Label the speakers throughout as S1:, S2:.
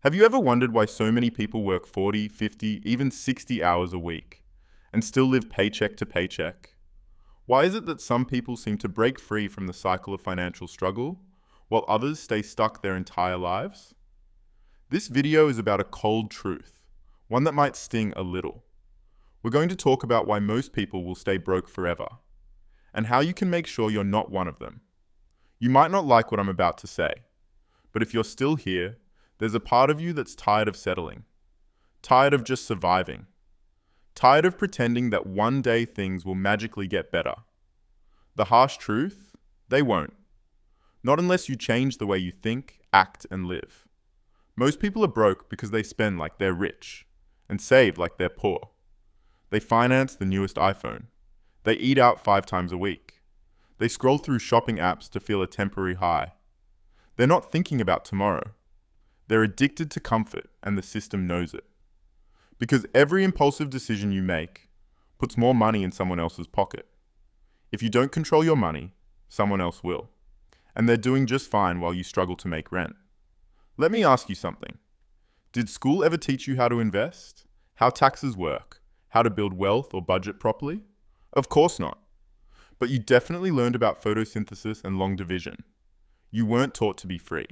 S1: Have you ever wondered why so many people work 40, 50, even 60 hours a week and still live paycheck to paycheck? Why is it that some people seem to break free from the cycle of financial struggle while others stay stuck their entire lives? This video is about a cold truth, one that might sting a little. We're going to talk about why most people will stay broke forever and how you can make sure you're not one of them. You might not like what I'm about to say, but if you're still here, there's a part of you that's tired of settling, tired of just surviving, tired of pretending that one day things will magically get better. The harsh truth, they won't. Not unless you change the way you think, act, and live. Most people are broke because they spend like they're rich and save like they're poor. They finance the newest iPhone. They eat out 5 times a week. They scroll through shopping apps to feel a temporary high. They're not thinking about tomorrow. They're addicted to comfort, and the system knows it. Because every impulsive decision you make puts more money in someone else's pocket. If you don't control your money, someone else will. And they're doing just fine while you struggle to make rent. Let me ask you something. Did school ever teach you how to invest? How taxes work? How to build wealth or budget properly? Of course not. But you definitely learned about photosynthesis and long division. You weren't taught to be free.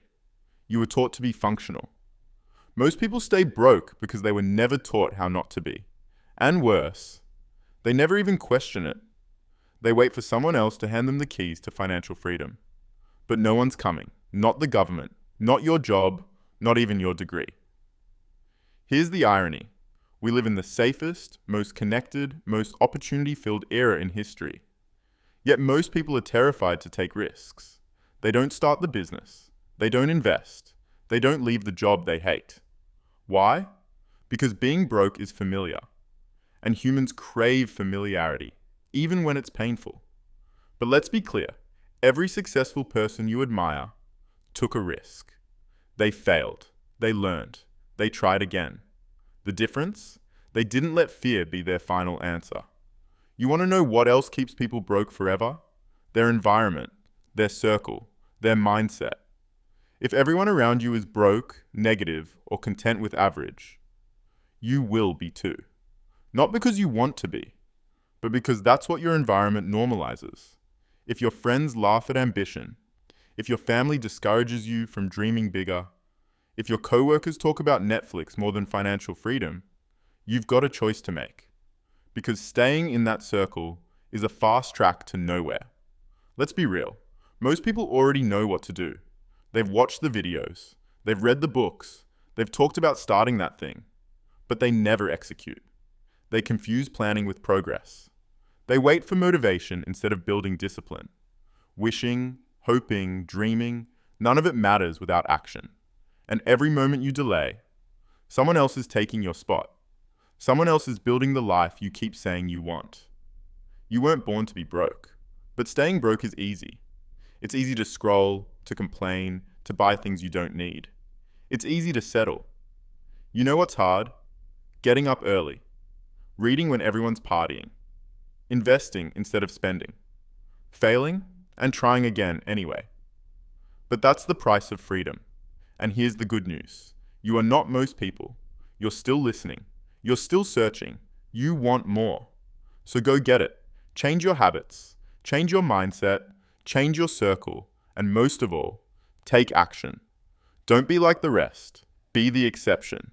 S1: You were taught to be functional. Most people stay broke because they were never taught how not to be. And worse, they never even question it. They wait for someone else to hand them the keys to financial freedom. But no one's coming. Not the government. Not your job. Not even your degree. Here's the irony. We live in the safest, most connected, most opportunity-filled era in history. Yet most people are terrified to take risks. They don't start the business. They don't invest. They don't leave the job they hate. Why? Because being broke is familiar. And humans crave familiarity, even when it's painful. But let's be clear. Every successful person you admire took a risk. They failed. They learned. They tried again. The difference? They didn't let fear be their final answer. You want to know what else keeps people broke forever? Their environment, their circle, their mindset. If everyone around you is broke, negative, or content with average, you will be too. Not because you want to be, but because that's what your environment normalizes. If your friends laugh at ambition, if your family discourages you from dreaming bigger, if your coworkers talk about Netflix more than financial freedom, you've got a choice to make. Because staying in that circle is a fast track to nowhere. Let's be real. Most people already know what to do. They've watched the videos, they've read the books, they've talked about starting that thing, but they never execute. They confuse planning with progress. They wait for motivation instead of building discipline. Wishing, hoping, dreaming, none of it matters without action. And every moment you delay, someone else is taking your spot. Someone else is building the life you keep saying you want. You weren't born to be broke, but staying broke is easy. It's easy to scroll, to complain, to buy things you don't need. It's easy to settle. You know what's hard? Getting up early. Reading when everyone's partying. Investing instead of spending. Failing and trying again anyway. But that's the price of freedom. And here's the good news. You are not most people. You're still listening. You're still searching. You want more. So go get it. Change your habits. Change your mindset. Change your circle. And most of all, take action. Don't be like the rest. Be the exception.